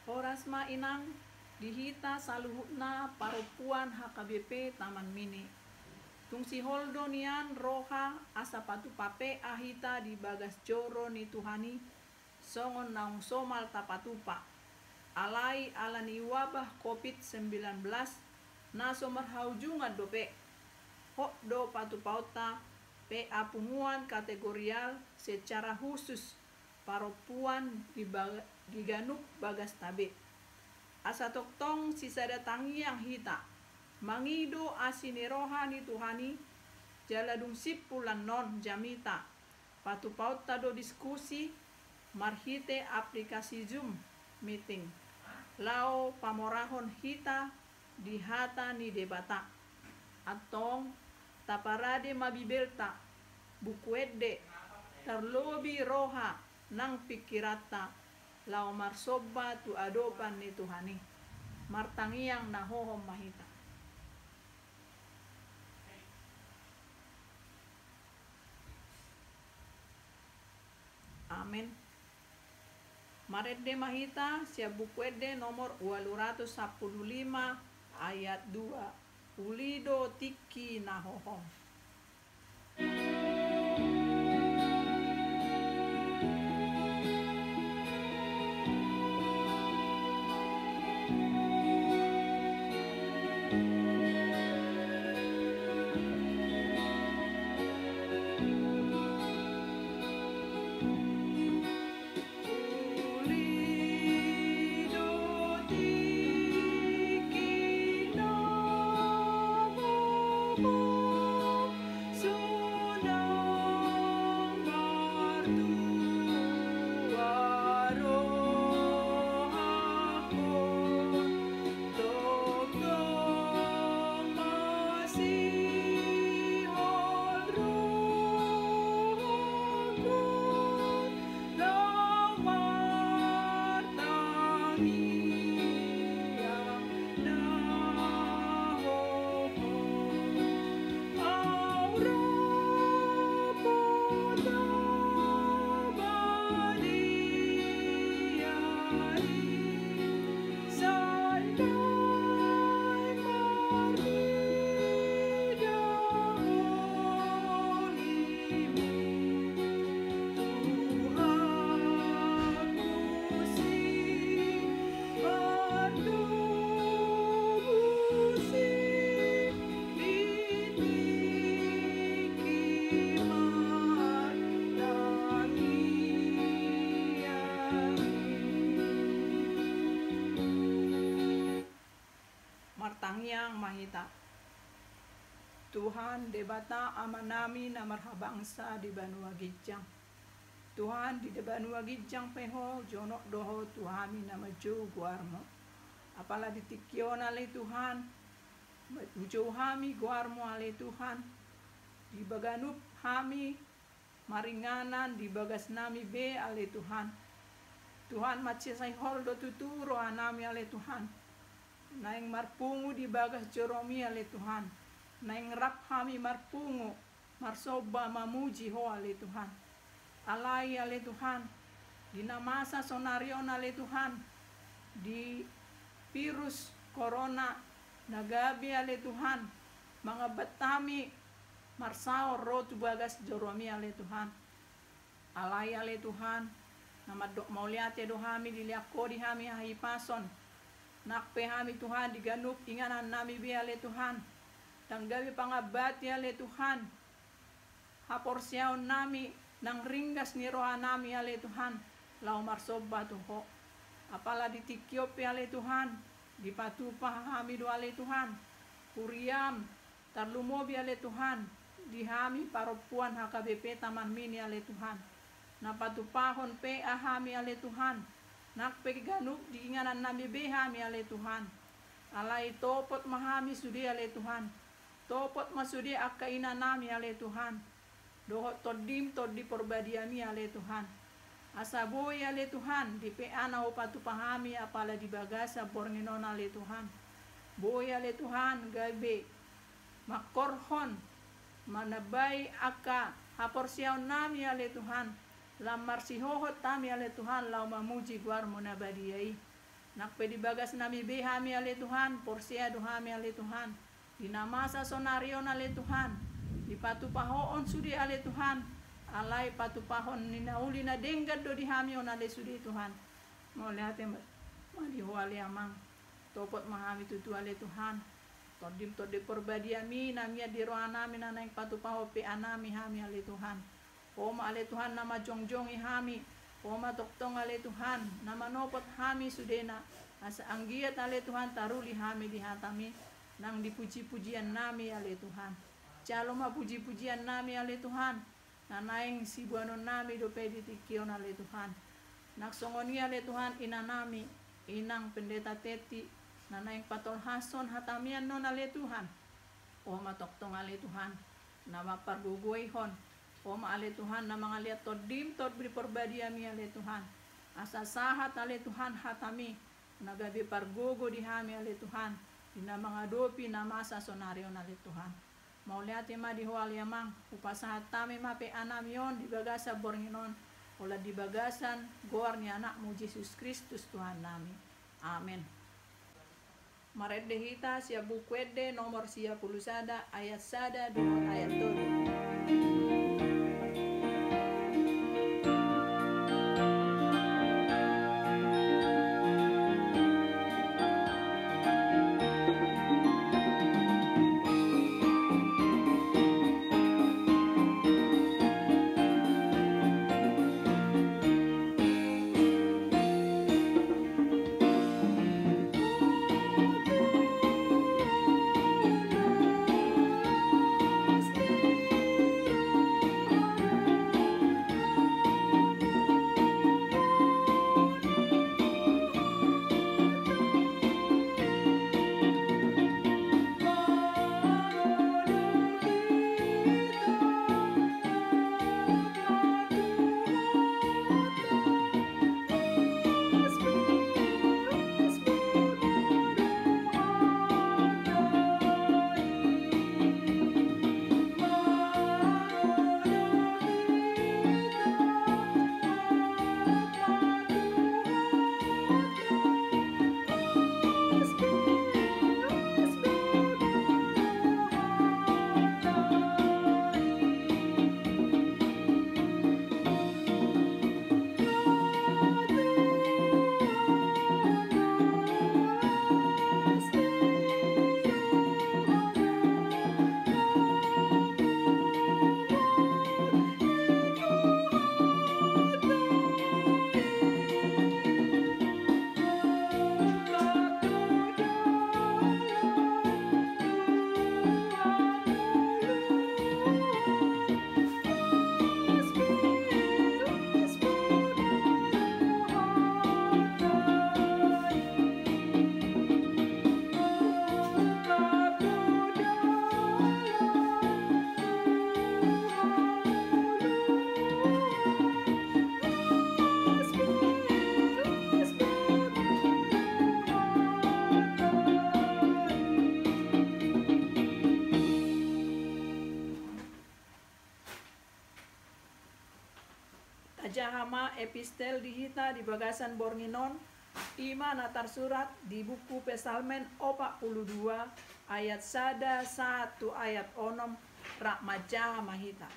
Horas ma inang dihita saluhutna parupuan HKBP Taman Mini. Tungsi holdo nian roha asa patu pape ahita di bagas joro ni Tuhani songon naung somal tapatupa. Alai ala ni wabah COVID-19 naso marhaujungan dope. Hok do patu pauta pe apunguan kategorial secara khusus parupuan di ganuk bagas tabe. Asa toktong sisa datangi yang hita. Mangido asineroha ni Tuhani jaladung sipulan non jamita. Patu pauta do diskusi marhite aplikasi Zoom meeting. Lao pamorahon hita di hata ni debata. Atong taparade mabibelta bukuede terlobi roha nang pikirata lao marsoba tu adopan ni Tuhani martangiang nahohom mahita. Amin. Maredde mahita sia bukuede nomor 215 ayat 2. Ulido tiki nahohom. Martangiang mahita. Tuhan debata amanami na marhabangsa di Banua Gijang. Tuhan di Banua Gijang peho jonok doho Tuhami na maju guarmo. Apala ditikyon ale Tuhan. Ujo hami guarmo ale Tuhan. Di baganup hami maringanan di bagas nami be ale Tuhan. Tuhan macisay holdo tuturo anami ale Tuhan. Naing marpungu di bagas joromi ale Tuhan. Naing rap hami marpungu marsoba mamuji ho ale Tuhan. Alai ale Tuhan. Di namasa sonarion ale Tuhan. Di virus corona nagabi ale Tuhan. Mga batami marsao rotu bagas joromi ale Tuhan. Alai ale Tuhan. Namadok mauliate do hami diliako di hami hahipason. Nakpe hami Tuhan diganuk inganan nami biale Tuhan. Tanggabi pangabati ale Tuhan. Haporsiaon nami nang ringgas ni roha nami ale Tuhan. Lau marsoba tuho. Apala ditikyo ale Tuhan. Dipatupah hami do ale Tuhan. Kuriam tarlumobi ale Tuhan. Di hami parupuan HKBP Taman Mini ale Tuhan. Napatupahon pe ahami ale Tuhan. Nakpe ganuk diinganan nami behami ale Tuhan. Alai topot mahami sudi ale Tuhan. Topot masudi akaina nami ale Tuhan. Dohot todim todi porbadiami ale Tuhan. Asaboy ale Tuhan. Di peana upatu pahami apala di bagasa bornginon ale Tuhan. Boy ale Tuhan gabe. Makorhon. Manabay aka haporsiaw nami ale Tuhan. Lamar sihohot tami ale Tuhan lau mamuji guarmo na badiyai. Nakpe di bagas nami behami ale Tuhan, porsia dohami ale Tuhan. Dinamasa sonario ale Tuhan. Di patu pahoon sudi ale Tuhan. Alai patu pahon ninauli na denggad do dihami on ale sudi Tuhan. Mau lihat yang madi hoali amang. Topot mahami tutu ale Tuhan. Todim todi perbadiami namia di rohana mi nanaing patu paho pe anami hami ale Tuhan. Poma ale Tuhan nama jongjong hami. Poma toktong ale Tuhan, nama nopot hami sudena, asa anggiat ale Tuhan taruli hami di hatami, nang dipuji-pujian nami ale Tuhan. Caloma puji-pujian nami ale Tuhan, nanaing sibuanon nami dope ditikion ale Tuhan. Naksongoni ale Tuhan ina nami, inang pendeta teti, nanaing patol hason hatamian non ale Tuhan. Poma toktong ale Tuhan, nama parguguihon. Poma ale Tuhan na mga liat todim tot beri perbadiami ale Tuhan. Asa sahat ale Tuhan hatami. Nagabi pargogo dihami ale Tuhan. Ina mga dopi na masa sonario ale Tuhan. Mauliat ma di hual yamang. Upasahat tami mape anamion di bagasa bornginon. Ola di bagasan goar ni anakmu Yesus Kristus Tuhan nami. Amin. Maredde hita siya bukwede nomor siya pulusada ayat sada dumot ayat 2. Jahama epistel dihita di bagasan bornginon ima natar surat di buku Pesalmen 42 ayat sada 1 ayat onom rak majaha mahita.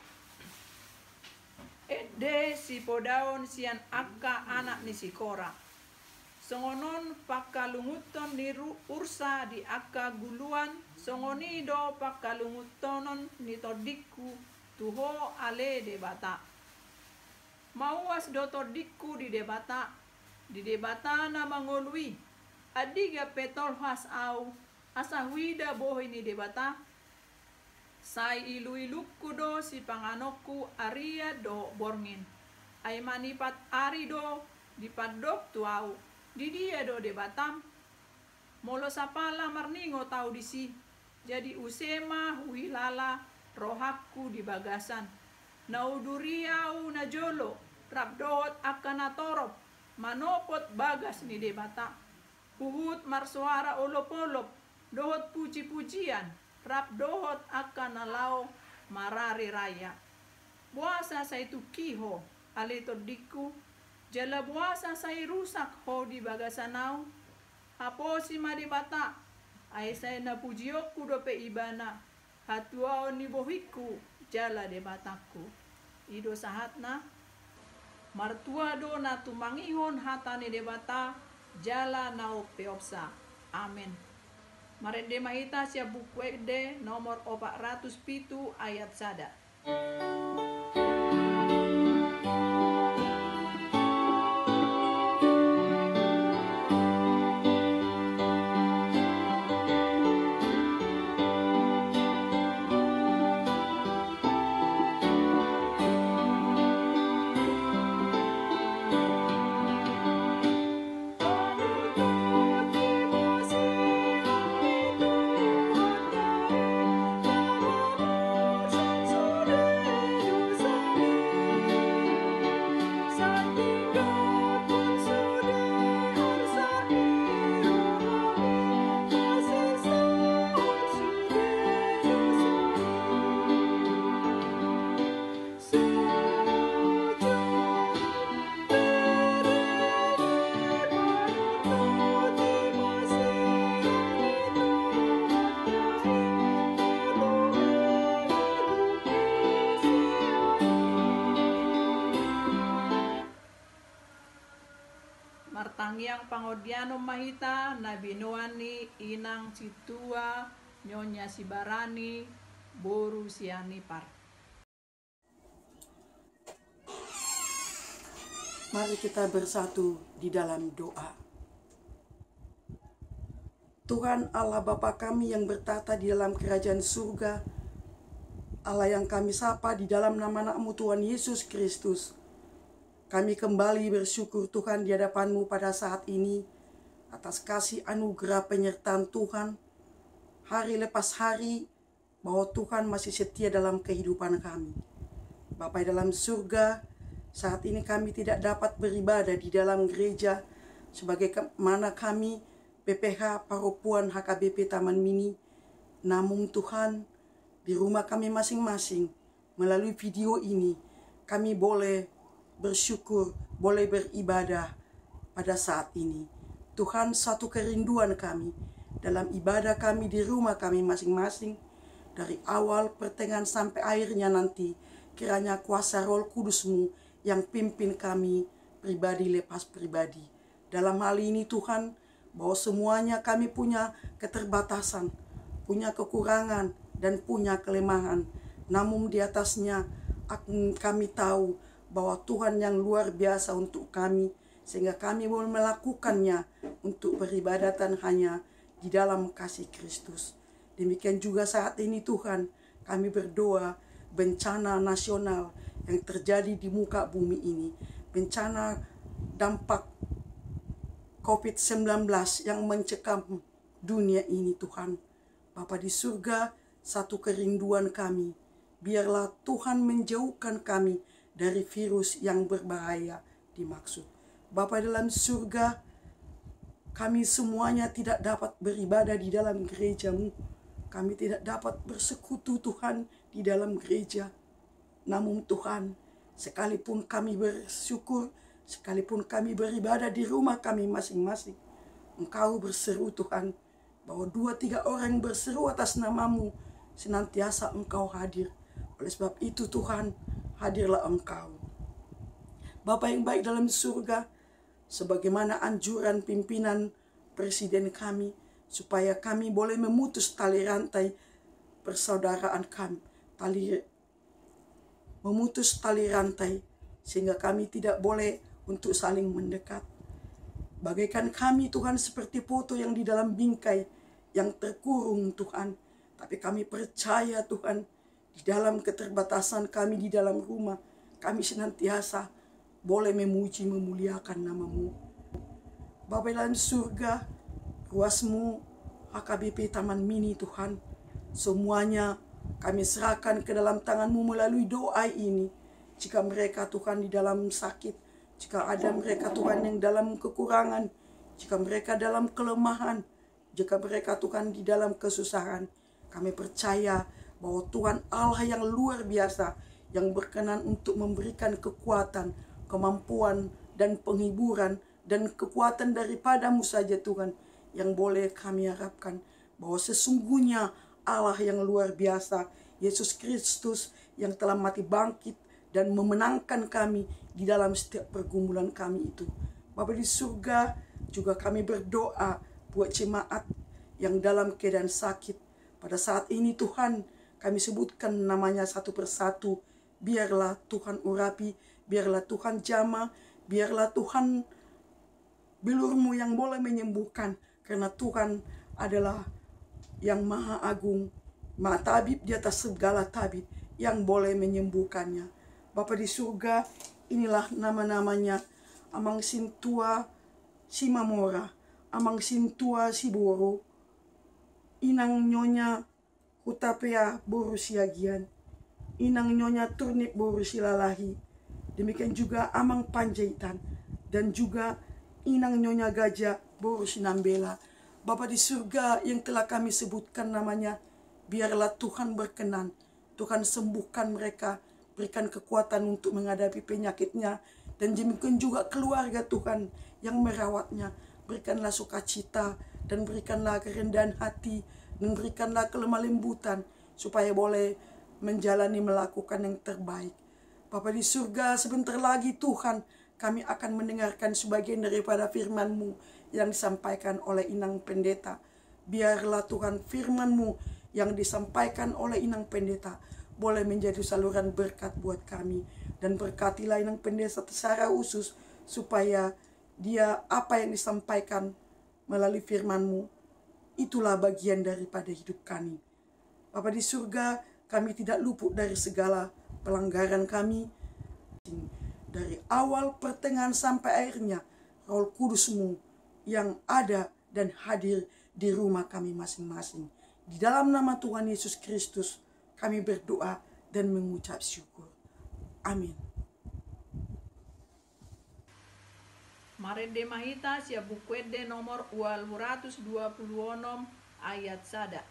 Ede si podaon sian akka anak ni sikora. Songonon pakalunguton ni ursa di akka guluan songonido pakalungutonon ni todiku tuho ale de bata. Mauas dotor diku di debata na mangolui adiga petol has au asahwida bohi ni debata sai ilu-iluku do si panganoku aria do borngin ay manipat ari do di padok tuau di dia do debatam molo sapala marningo tau disi jadi usema huilala rohakku di bagasan nauduriau na jolo rabdohot akanatorop manopot bagas ni debata huhut marsuara olop-olop dohot puji-pujian rabdohot akanalao marari raya buasa sa itu kiho alito diku jala buasa sa rusak ho di bagasanau haposi madi bata aisai na pujioku dope ibana hatuao ni bohiku jala de bataku ido sahatna martua do na tumangihon hatane de bata jala nao peopsa amen. Marende mahita sia buku de nomor 407 ayat sada. Martangyang pangodiano mahita na binuani inang situa nyonya sibarani boru sianipar. Mari kita bersatu di dalam doa. Tuhan Allah Bapa kami yang bertata di dalam kerajaan surga, Allah yang kami sapa di dalam nama-Mu Tuhan Yesus Kristus. Kami kembali bersyukur Tuhan di hadapan-Mu pada saat ini atas kasih anugerah penyertaan Tuhan hari lepas hari, bahwa Tuhan masih setia dalam kehidupan kami. Bapa dalam surga, saat ini kami tidak dapat beribadah di dalam gereja sebagaimana kami PPH Paropuan HKBP Taman Mini. Namun Tuhan, di rumah kami masing-masing melalui video ini kami boleh bersyukur, boleh beribadah pada saat ini. Tuhan, satu kerinduan kami dalam ibadah kami di rumah kami masing-masing, dari awal, pertengahan sampai akhirnya nanti, kiranya kuasa Roh Kudus-Mu yang pimpin kami pribadi lepas pribadi. Dalam hal ini Tuhan, bahwa semuanya kami punya keterbatasan, punya kekurangan, dan punya kelemahan. Namun di atasnya kami tahu bahwa Tuhan yang luar biasa untuk kami, sehingga kami boleh melakukannya untuk peribadatan hanya di dalam kasih Kristus. Demikian juga saat ini Tuhan, kami berdoa bencana nasional yang terjadi di muka bumi ini, bencana dampak COVID-19 yang mencekam dunia ini Tuhan. Bapa di surga, satu kerinduan kami, biarlah Tuhan menjauhkan kami dari virus yang berbahaya dimaksud. Bapa dalam surga, kami semuanya tidak dapat beribadah di dalam gereja-Mu. Kami tidak dapat bersekutu Tuhan di dalam gereja. Namun Tuhan, sekalipun kami bersyukur, sekalipun kami beribadah di rumah kami masing-masing, Engkau berseru Tuhan, bahwa 2-3 orang berseru atas nama-Mu, senantiasa Engkau hadir. Oleh sebab itu Tuhan, hadirlah Engkau. Bapa yang baik dalam surga, sebagaimana anjuran pimpinan Presiden kami, supaya kami boleh memutus tali rantai persaudaraan kami, memutus tali rantai, sehingga kami tidak boleh untuk saling mendekat. Bagaikan kami Tuhan seperti foto yang di dalam bingkai yang terkurung Tuhan, tapi kami percaya Tuhan, di dalam keterbatasan kami di dalam rumah, kami senantiasa boleh memuji memuliakan nama-Mu. Bapa dalam surga, ruas-Mu, HKBP Taman Mini Tuhan, semuanya kami serahkan ke dalam tangan-Mu melalui doa ini. Jika mereka Tuhan di dalam sakit, jika ada mereka Tuhan yang dalam kekurangan, jika mereka dalam kelemahan, jika mereka Tuhan di dalam kesusahan, kami percaya bahwa Tuhan Allah yang luar biasa, yang berkenan untuk memberikan kekuatan, kemampuan, dan penghiburan, dan kekuatan daripada-Mu saja Tuhan, yang boleh kami harapkan bahwa sesungguhnya Allah yang luar biasa, Yesus Kristus yang telah mati bangkit dan memenangkan kami di dalam setiap pergumulan kami itu. Bapa di surga, juga kami berdoa buat jemaat yang dalam keadaan sakit. Pada saat ini Tuhan, kami sebutkan namanya satu persatu. Biarlah Tuhan urapi, biarlah Tuhan jamah, biarlah Tuhan bilur-Mu yang boleh menyembuhkan. Karena Tuhan adalah yang maha agung, maha tabib di atas segala tabib, yang boleh menyembuhkannya. Bapa di surga, inilah nama-namanya: Amang Sintua Simamora, Amang Sintua Siboro, Inang Nyonya Hutapea Boru Siagian, Inang Nyonya Turnip Boru Silalahi, demikian juga Amang Panjaitan, dan juga Inang Nyonya Gajah Boru Sinambela. Bapa di surga yang telah kami sebutkan namanya, biarlah Tuhan berkenan. Tuhan sembuhkan mereka, berikan kekuatan untuk menghadapi penyakitnya. Dan demikian juga keluarga Tuhan yang merawatnya. Berikanlah sukacita dan berikanlah kerendahan hati dan berikanlah kelemah lembutan supaya boleh menjalani melakukan yang terbaik. Bapa di surga, sebentar lagi Tuhan kami akan mendengarkan sebagian daripada firman-Mu yang disampaikan oleh Inang Pendeta. Biarlah Tuhan firman-Mu yang disampaikan oleh Inang Pendeta boleh menjadi saluran berkat buat kami. Dan berkatilah Inang Pendeta secara khusus supaya dia apa yang disampaikan melalui firman-Mu itulah bagian daripada hidup kami. Bapa di surga, kami tidak luput dari segala pelanggaran kami. Dari awal, pertengahan sampai akhirnya, Roh Kudus-Mu yang ada dan hadir di rumah kami masing-masing. Di dalam nama Tuhan Yesus Kristus kami berdoa dan mengucap syukur. Amin. Marende mahita sia bukwede nomor 226 ayat sada.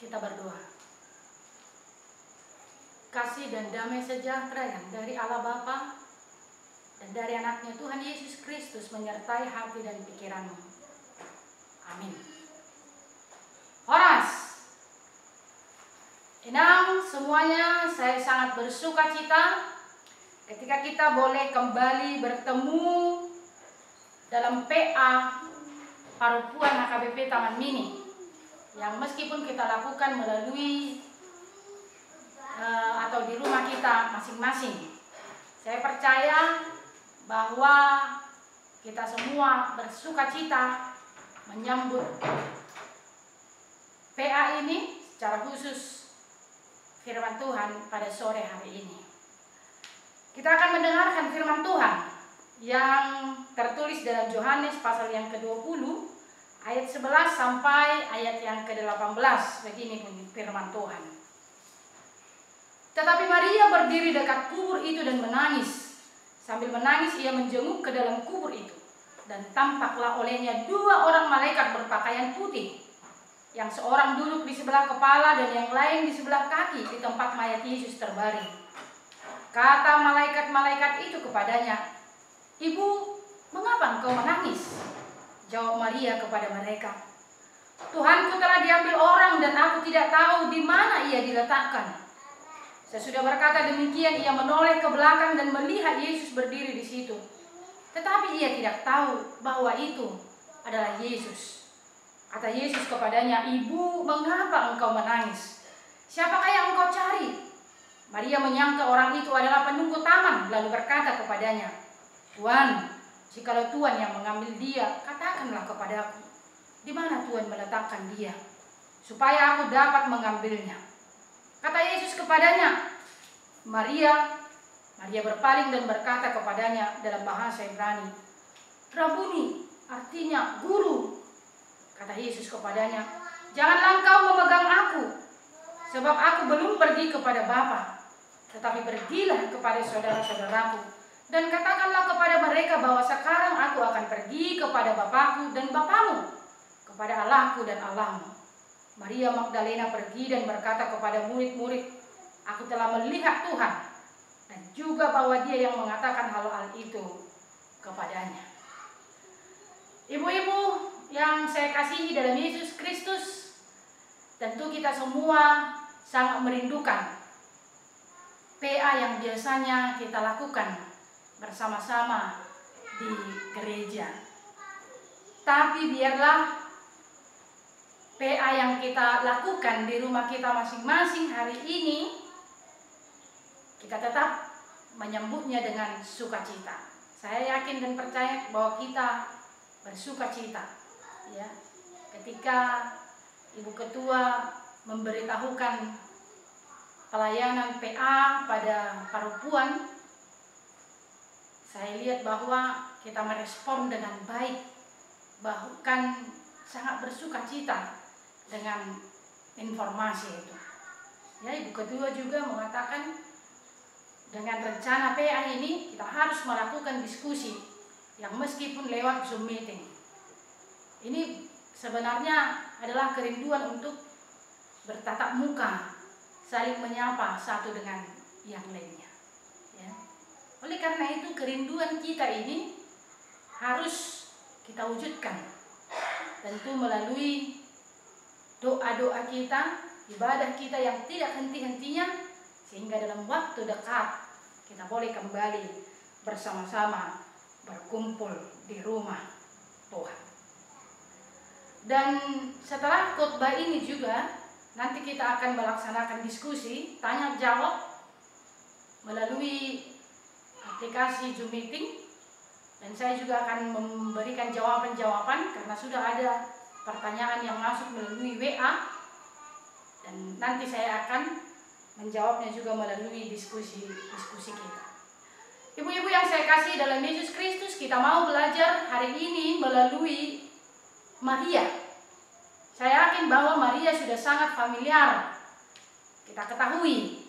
Kita berdoa. Kasih dan damai sejahtera yang dari Allah Bapa dan dari anaknya Tuhan Yesus Kristus menyertai hati dan pikiranmu. Amin. Horas, Inang semuanya, saya sangat bersuka cita ketika kita boleh kembali bertemu dalam PA Parupuan HKBP Taman Mini, yang meskipun kita lakukan melalui atau di rumah kita masing-masing. Saya percaya bahwa kita semua bersuka cita menyambut PA ini, secara khusus firman Tuhan pada sore hari ini. Kita akan mendengarkan firman Tuhan yang tertulis dalam Yohanes pasal yang ke-20 ayat 11 sampai ayat yang ke-18. Begini bunyi firman Tuhan. Tetapi Maria berdiri dekat kubur itu dan menangis. Sambil menangis ia menjenguk ke dalam kubur itu. Dan tampaklah olehnya 2 orang malaikat berpakaian putih. Yang seorang duduk di sebelah kepala dan yang lain di sebelah kaki di tempat mayat Yesus terbaring. Kata malaikat-malaikat itu kepadanya, "Ibu, mengapa engkau menangis?" Jawab Maria kepada mereka, "Tuhanku telah diambil orang dan aku tidak tahu di mana ia diletakkan." Sesudah berkata demikian, ia menoleh ke belakang dan melihat Yesus berdiri di situ. Tetapi ia tidak tahu bahwa itu adalah Yesus. Kata Yesus kepadanya, "Ibu, mengapa engkau menangis? Siapakah yang engkau cari?" Maria menyangka orang itu adalah penunggu taman, lalu berkata kepadanya, "Tuan, jikalau Tuhan yang mengambil dia, katakanlah kepadaku, di mana Tuhan meletakkan dia, supaya aku dapat mengambilnya." Kata Yesus kepadanya, "Maria." Maria berpaling dan berkata kepadanya dalam bahasa Ibrani, "Rabuni," artinya guru. Kata Yesus kepadanya, "Janganlah engkau memegang aku, sebab aku belum pergi kepada Bapa. Tetapi pergilah kepada saudara-saudaraku, dan katakanlah kepada mereka bahwa sekarang aku akan pergi kepada Bapakku dan Bapamu, kepada Allahku dan Allahmu." Maria Magdalena pergi dan berkata kepada murid-murid, "Aku telah melihat Tuhan," dan juga bahwa Dia yang mengatakan hal-hal itu kepadanya. Ibu-ibu yang saya kasihi dalam Yesus Kristus, tentu kita semua sangat merindukan PA yang biasanya kita lakukan bersama-sama di gereja. Tapi biarlah PA yang kita lakukan di rumah kita masing-masing hari ini, kita tetap menyambutnya dengan sukacita. Saya yakin dan percaya bahwa kita bersukacita, ya, ketika Ibu Ketua memberitahukan pelayanan PA pada perempuan. Saya lihat bahwa kita merespon dengan baik, bahkan sangat bersukacita dengan informasi itu. Ya, Ibu Ketua juga mengatakan dengan rencana PA ini kita harus melakukan diskusi yang meskipun lewat Zoom meeting. Ini sebenarnya adalah kerinduan untuk bertatap muka, saling menyapa satu dengan yang lainnya. Ya. Oleh karena itu kerinduan kita ini harus kita wujudkan. Tentu melalui doa-doa kita, ibadah kita yang tidak henti-hentinya, sehingga dalam waktu dekat kita boleh kembali bersama-sama berkumpul di rumah Tuhan. Dan setelah khotbah ini juga nanti kita akan melaksanakan diskusi tanya jawab melalui aplikasi Zoom meeting, dan saya juga akan memberikan jawaban-jawaban karena sudah ada pertanyaan yang masuk melalui WA, dan nanti saya akan menjawabnya juga melalui diskusi kita. Ibu-ibu yang saya kasih dalam Yesus Kristus, kita mau belajar hari ini melalui Maria. Saya yakin bahwa Maria sudah sangat familiar. Kita ketahui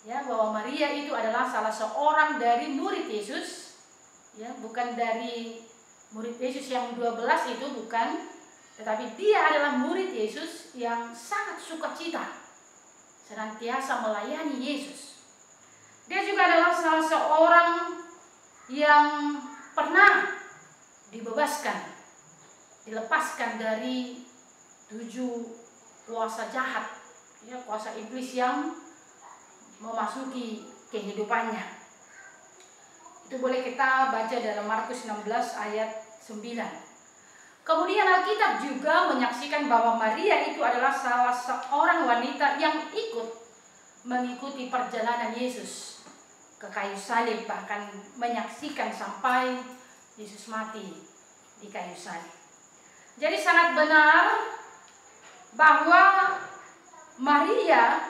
ya bahwa Maria itu adalah salah seorang dari murid Yesus. Ya, bukan dari murid Yesus yang 12 itu, bukan. Tetapi dia adalah murid Yesus yang sangat sukacita, senantiasa melayani Yesus. Dia juga adalah salah seorang yang pernah dibebaskan, dilepaskan dari 7 kuasa jahat, ya, kuasa iblis yang memasuki kehidupannya. Itu boleh kita baca dalam Markus 16 ayat 9. Kemudian Alkitab juga menyaksikan bahwa Maria itu adalah salah seorang wanita yang ikut mengikuti perjalanan Yesus ke kayu salib, bahkan menyaksikan sampai Yesus mati di kayu salib. Jadi sangat benar bahwa Maria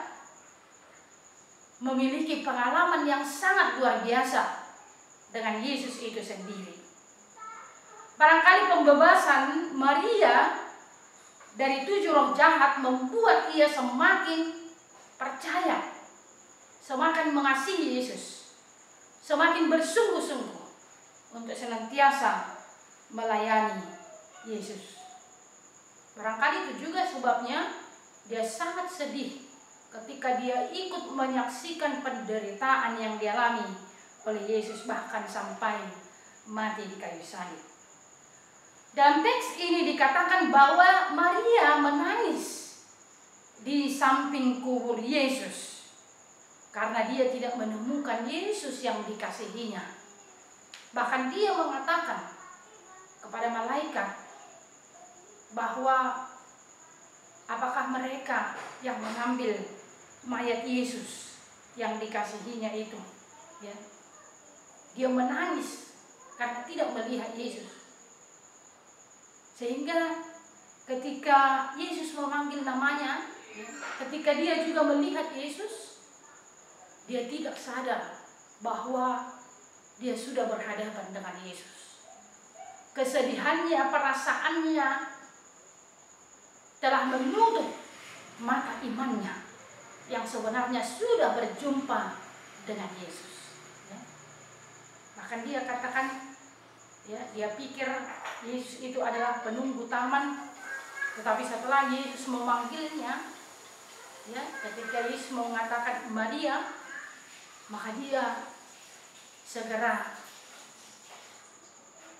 memiliki pengalaman yang sangat luar biasa dengan Yesus itu sendiri. Barangkali pembebasan Maria dari 7 roh jahat membuat ia semakin percaya, semakin mengasihi Yesus, semakin bersungguh-sungguh untuk senantiasa melayani Yesus. Barangkali itu juga sebabnya dia sangat sedih ketika dia ikut menyaksikan penderitaan yang dialami oleh Yesus, bahkan sampai mati di kayu salib. Dalam teks ini dikatakan bahwa Maria menangis di samping kubur Yesus karena dia tidak menemukan Yesus yang dikasihinya. Bahkan dia mengatakan, kepada malaikat bahwa apakah mereka yang mengambil mayat Yesus yang dikasihinya itu, ya. Dia menangis karena tidak melihat Yesus. Sehingga ketika Yesus memanggil namanya, ya, ketika dia juga melihat Yesus, dia tidak sadar bahwa dia sudah berhadapan dengan Yesus. Kesedihannya, perasaannya telah menutup mata imannya yang sebenarnya sudah berjumpa dengan Yesus. Ya. Bahkan dia katakan, ya, dia pikir Yesus itu adalah penunggu taman, tetapi setelah Yesus memanggilnya, ya, ketika Yesus mengatakan Maria, maka dia segera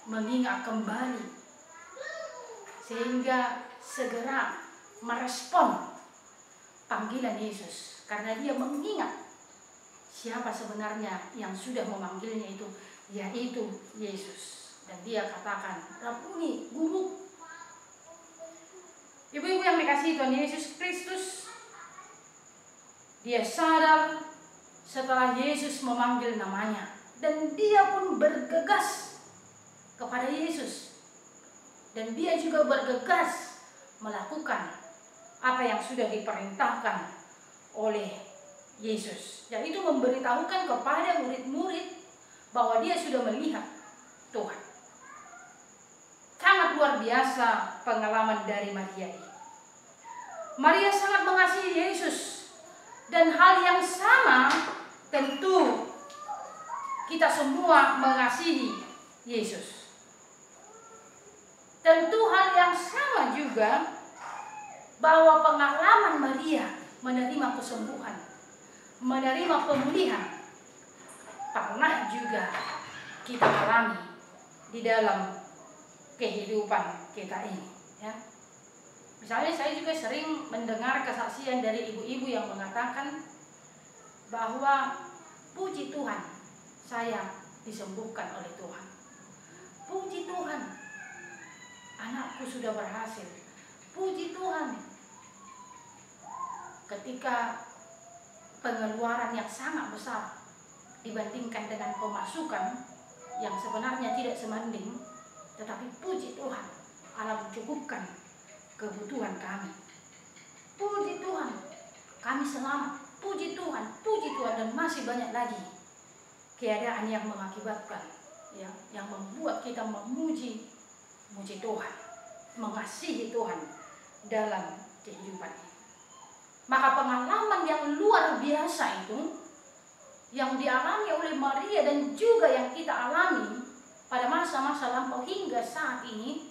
mengingat kembali, sehingga segera merespon panggilan Yesus, karena dia mengingat siapa sebenarnya yang sudah memanggilnya itu, yaitu Yesus. Dan dia katakan, Rabuni, guru. Ibu-ibu yang dikasihi Tuhan Yesus Kristus, dia sadar setelah Yesus memanggil namanya, dan dia pun bergegas kepada Yesus, dan dia juga bergegas melakukan apa yang sudah diperintahkan oleh Yesus, yaitu memberitahukan kepada murid-murid bahwa dia sudah melihat Tuhan. Sangat luar biasa pengalaman dari Maria ini. Maria sangat mengasihi Yesus, dan hal yang sama tentu kita semua mengasihi Yesus. Tentu hal yang sama juga bahwa pengalaman Maria menerima kesembuhan, menerima pemulihan, pernah juga kita alami di dalam kehidupan kita ini, ya. Misalnya saya juga sering mendengar kesaksian dari ibu-ibu yang mengatakan bahwa puji Tuhan, saya disembuhkan oleh Tuhan. Puji Tuhan, anakku sudah berhasil. Puji Tuhan, ketika pengeluaran yang sangat besar dibandingkan dengan pemasukan yang sebenarnya tidak sebanding, tetapi puji Tuhan, Allah mencukupkan kebutuhan kami. Puji Tuhan, kami selamat. Puji Tuhan, dan masih banyak lagi keadaan yang mengakibatkan, ya, yang membuat kita memuji Tuhan, mengasihi Tuhan dalam kehidupan ini. Maka pengalaman yang luar biasa itu yang dialami oleh Maria dan juga yang kita alami pada masa-masa lampau hingga saat ini,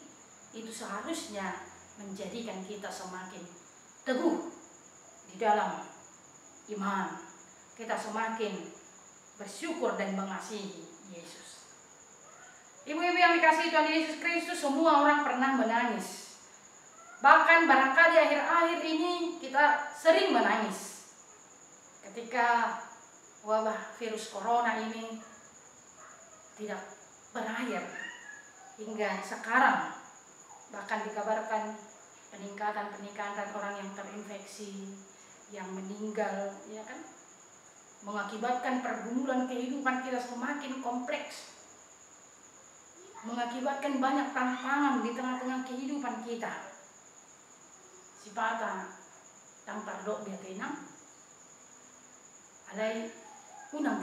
itu seharusnya menjadikan kita semakin teguh di dalam iman. Kita semakin bersyukur dan mengasihi Yesus. Ibu-ibu yang dikasihi Tuhan Yesus Kristus, semua orang pernah menangis. Bahkan barangkali akhir-akhir ini kita sering menangis ketika wabah virus corona ini tidak berakhir hingga sekarang. Bahkan dikabarkan peningkatan orang yang terinfeksi, yang meninggal, ya kan, mengakibatkan pergumulan kehidupan kita semakin kompleks, mengakibatkan banyak tantangan di tengah-tengah kehidupan kita. Sipata tang tardok dia kenang alai unang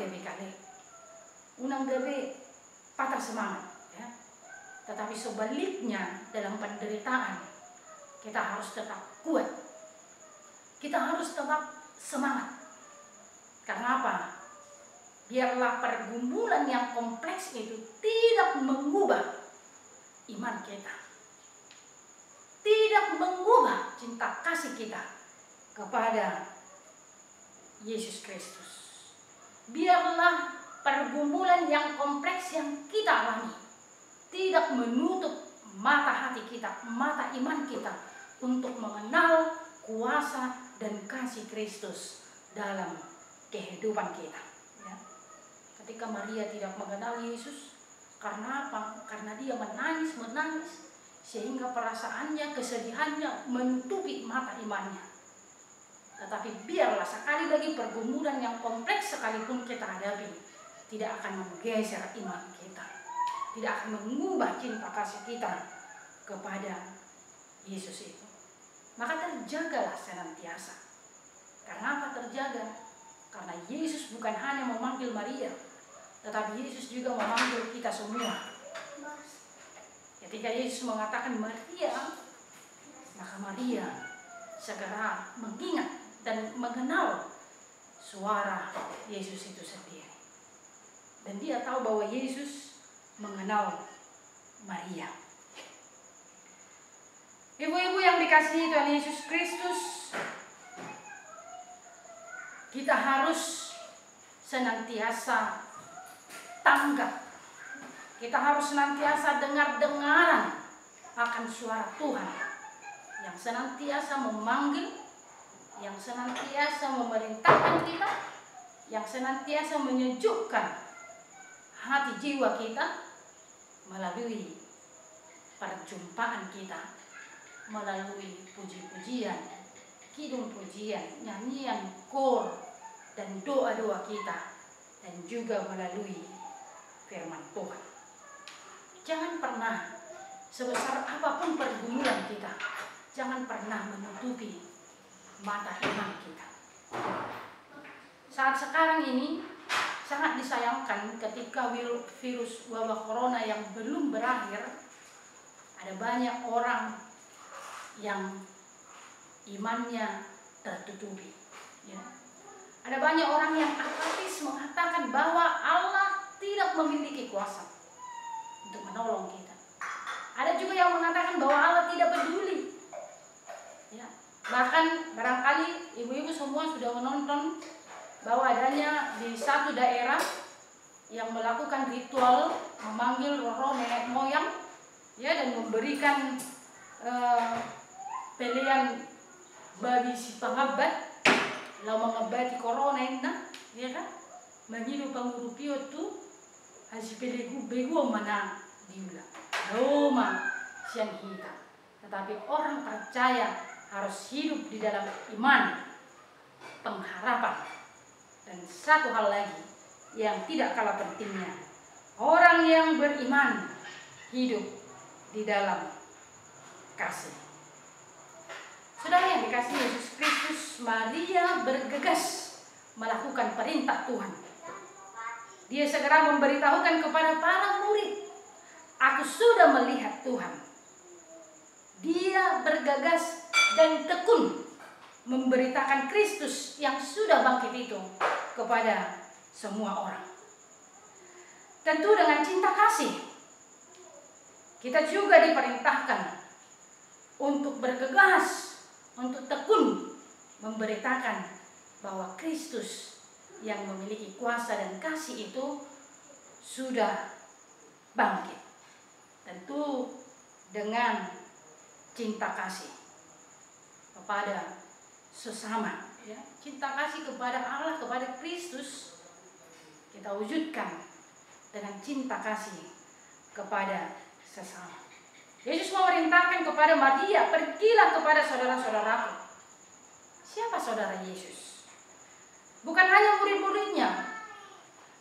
gebe patah semangat, ya. Tetapi sebaliknya, dalam penderitaan kita harus tetap kuat, kita harus tetap semangat. Karena apa? Biarlah pergumulan yang kompleks itu tidak mengubah iman kita, tidak mengubah cinta kasih kita kepada Yesus Kristus. Biarlah pergumulan yang kompleks yang kita alami tidak menutup mata hati kita, mata iman kita untuk mengenal kuasa dan kasih Kristus dalam kehidupan kita, ya. Ketika Maria tidak mengenal Yesus, Karena apa? Karena dia menangis sehingga perasaannya, kesedihannya menutupi mata imannya. Tetapi biarlah sekali lagi pergumulan yang kompleks sekalipun kita hadapi, tidak akan menggeser iman kita, tidak akan mengubah cinta kasih kita kepada Yesus itu. Maka terjagalah senantiasa. Karena apa terjaga? Karena Yesus bukan hanya memanggil Maria, tetapi Yesus juga memanggil kita semua. Ketika Yesus mengatakan Maria, maka Maria segera mengingat dan mengenal suara Yesus itu sendiri. Dan dia tahu bahwa Yesus mengenal Maria. Ibu-ibu yang dikasihi Tuhan Yesus Kristus, kita harus senantiasa tanggap. Kita harus senantiasa dengar-dengaran akan suara Tuhan yang senantiasa memanggil, yang senantiasa memerintahkan kita, yang senantiasa menyejukkan hati jiwa kita melalui perjumpaan kita, melalui puji-pujian, kidung pujian, nyanyian kor, dan doa-doa kita, dan juga melalui firman Tuhan. Jangan pernah, sebesar apapun pergumulan kita, jangan pernah menutupi mata iman kita. Saat sekarang ini sangat disayangkan ketika virus wabah corona yang belum berakhir, ada banyak orang yang imannya tertutupi. Ya. Ada banyak orang yang apatis mengatakan bahwa Allah tidak memiliki kuasa untuk menolong kita. Ada juga yang mengatakan bahwa Allah tidak peduli. Ya. Bahkan barangkali ibu-ibu semua sudah menonton bahwa adanya di satu daerah yang melakukan ritual memanggil roh nenek moyang, ya, dan memberikan pilihan babi si pengabat lau mengabati corona ina, ya kan? Mengilu pangurupio tu hasil begu mana diulang. Roma siang kita. Tetapi orang percaya harus hidup di dalam iman, pengharapan, dan satu hal lagi yang tidak kalah pentingnya, orang yang beriman hidup di dalam kasih. Saudara yang dikasihi Yesus Kristus, Maria bergegas melakukan perintah Tuhan. Dia segera memberitahukan kepada para murid, "Aku sudah melihat Tuhan." Dia bergegas dan tekun memberitakan Kristus yang sudah bangkit itu kepada semua orang. Tentu dengan cinta kasih, kita juga diperintahkan untuk bergegas, untuk tekun memberitakan bahwa Kristus yang memiliki kuasa dan kasih itu sudah bangkit. Tentu dengan cinta kasih kepada sesama, ya. Cinta kasih kepada Allah, kepada Kristus kita wujudkan dengan cinta kasih kepada sesama. Yesus memerintahkan kepada Maria, "Pergilah kepada saudara-saudaraku." Siapa saudara Yesus? Bukan hanya murid-muridnya.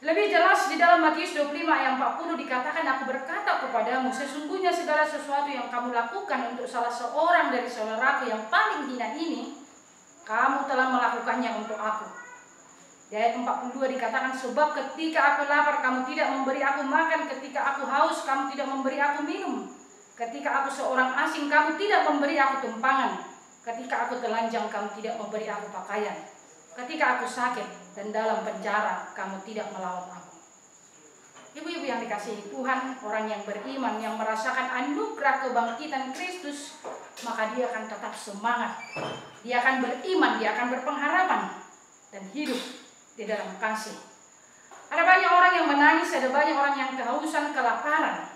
Lebih jelas di dalam Matius 25 ayat 40 dikatakan, "Aku berkata kepadamu, sesungguhnya segala sesuatu yang kamu lakukan untuk salah seorang dari saudaraku yang paling hina ini, kamu telah melakukannya untuk aku." Di ayat 42 dikatakan, "Sebab ketika aku lapar, kamu tidak memberi aku makan. Ketika aku haus, kamu tidak memberi aku minum. Ketika aku seorang asing, kamu tidak memberi aku tumpangan. Ketika aku telanjang, kamu tidak memberi aku pakaian. Ketika aku sakit dan dalam penjara, kamu tidak melawat aku." Ibu-ibu yang dikasihi Tuhan, orang yang beriman, yang merasakan anugerah kebangkitan Kristus, maka dia akan tetap semangat. Dia akan beriman, dia akan berpengharapan, dan hidup di dalam kasih. Ada banyak orang yang menangis, ada banyak orang yang kehausan, kelaparan,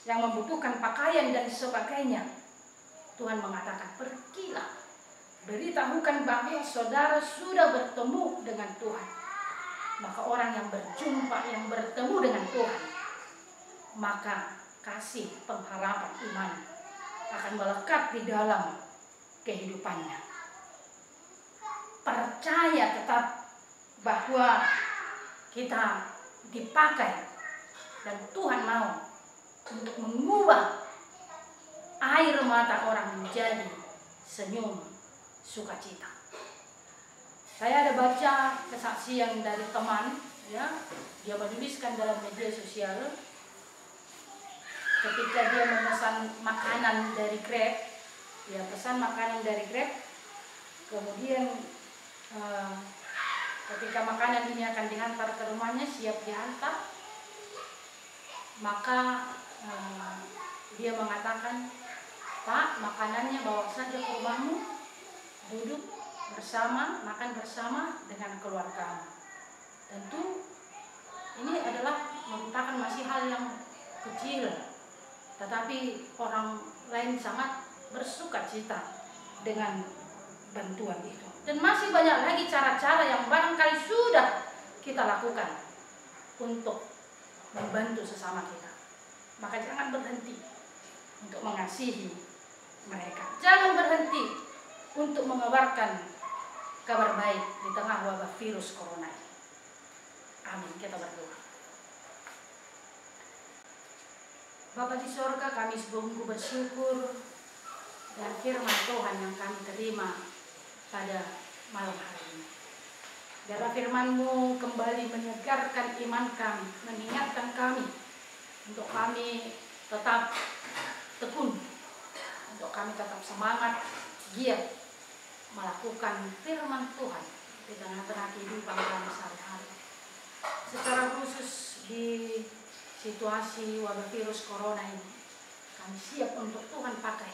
yang membutuhkan pakaian dan sebagainya. Tuhan mengatakan, "Pergilah, beritahukan bahwa saudara sudah bertemu dengan Tuhan." Maka orang yang berjumpa, yang bertemu dengan Tuhan, maka kasih pengharapan iman akan melekat di dalam kehidupannya. Percaya tetap bahwa kita dipakai dan Tuhan mau untuk mengubah air mata orang menjadi senyum sukacita. Saya ada baca kesaksian dari teman, ya, dia menuliskan dalam media sosial ketika dia memesan makanan dari Grab, dia pesan makanan dari Grab, kemudian ketika makanan ini akan dihantar ke rumahnya, siap dihantar, maka dia mengatakan, "Pak, makanannya bawa saja ke rumahmu, duduk bersama, makan bersama dengan keluargamu." Tentu ini adalah merupakan masih hal yang kecil, tetapi orang lain sangat bersuka cita dengan bantuan itu. Dan masih banyak lagi cara-cara yang barangkali sudah kita lakukan untuk membantu sesama kita. Maka jangan berhenti untuk mengasihi mereka. Jangan berhenti untuk mengabarkan kabar baik di tengah wabah virus corona ini. Amin. Kita berdoa. Bapa di sorga, kami sungguh bersyukur dan firman Tuhan yang kami terima pada malam hari ini. Biarlah firman-Mu kembali menyegarkan iman kami, mengingatkan kami untuk kami tetap tekun, untuk kami tetap semangat, giat melakukan firman Tuhan di tengah-tengah kehidupan kami sehari-hari. Secara khusus di situasi wabah virus corona ini, kami siap untuk Tuhan pakai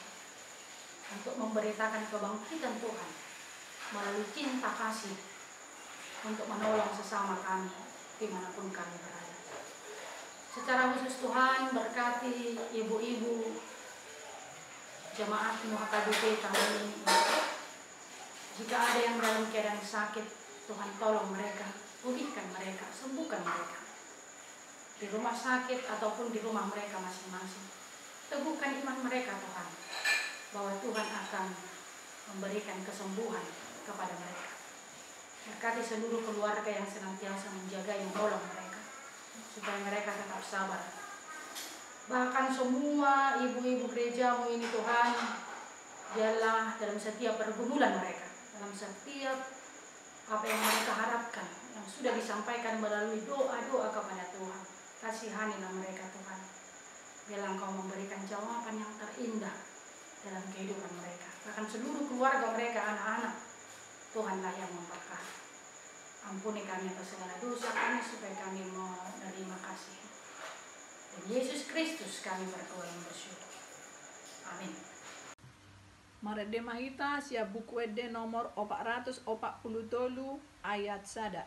untuk memberitakan kebangkitan Tuhan melalui cinta kasih untuk menolong sesama kami dimanapun kami berada. Secara khusus Tuhan berkati ibu-ibu jemaat-Mu HKBP tahun ini. Jika ada yang dalam keadaan sakit, Tuhan tolong mereka, pulihkan mereka, sembuhkan mereka. Di rumah sakit ataupun di rumah mereka masing-masing. Teguhkan iman mereka Tuhan, bahwa Tuhan akan memberikan kesembuhan kepada mereka. Berkati seluruh keluarga yang senantiasa menjaga yang menolong mereka, supaya mereka tetap sabar. Bahkan semua ibu-ibu gereja-Mu ini Tuhan, biarlah dalam setiap pergumulan mereka, dalam setiap apa yang mereka harapkan, yang sudah disampaikan melalui doa-doa kepada Tuhan, kasihanilah mereka Tuhan. Biarlah Engkau memberikan jawaban yang terindah dalam kehidupan mereka. Bahkan seluruh keluarga mereka, anak-anak, Tuhanlah yang memberkati. Ampuni kami atas segala dosa kami, supaya kami menerima kasih. Dan Yesus Kristus kami berdoa dan bersyukur. Amin. Marede mahita siap buku ede nomor 440 ayat sada.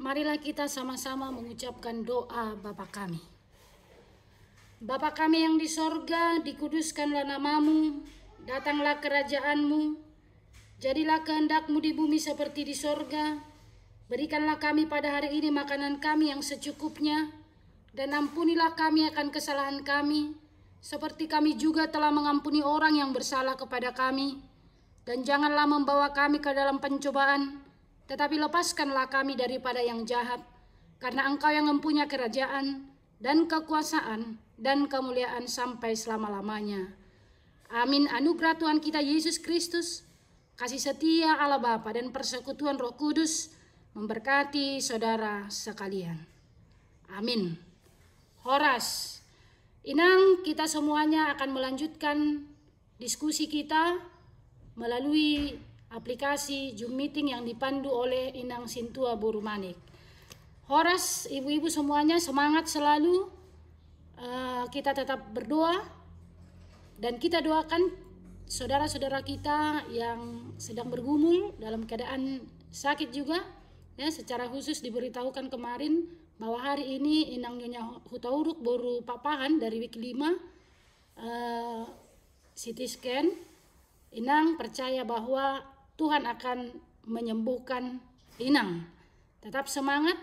Marilah kita sama-sama mengucapkan doa Bapa kami. Bapa kami yang di sorga, dikuduskanlah nama-Mu, datanglah kerajaan-Mu, jadilah kehendak-Mu di bumi seperti di sorga. Berikanlah kami pada hari ini makanan kami yang secukupnya, dan ampunilah kami akan kesalahan kami, seperti kami juga telah mengampuni orang yang bersalah kepada kami. Dan janganlah membawa kami ke dalam pencobaan, tetapi lepaskanlah kami daripada yang jahat. Karena Engkau yang mempunyai kerajaan dan kekuasaan dan kemuliaan sampai selama-lamanya. Amin. Anugerah Tuhan kita Yesus Kristus, kasih setia Allah Bapa dan persekutuan Roh Kudus memberkati saudara sekalian. Amin. Horas. Inang, kita semuanya akan melanjutkan diskusi kita melalui aplikasi Zoom Meeting yang dipandu oleh Inang Sintua Burumanik. Horas, ibu-ibu semuanya semangat selalu. Kita tetap berdoa dan kita doakan saudara-saudara kita yang sedang bergumul dalam keadaan sakit juga. Ya, secara khusus diberitahukan kemarin bahwa hari ini Inang Nyonya Hutauruk baru papahan dari week 5 CT scan. Inang percaya bahwa Tuhan akan menyembuhkan Inang. Tetap semangat,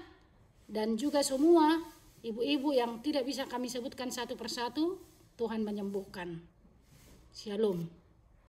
dan juga semua ibu-ibu yang tidak bisa kami sebutkan satu persatu, Tuhan menyembuhkan. Shalom.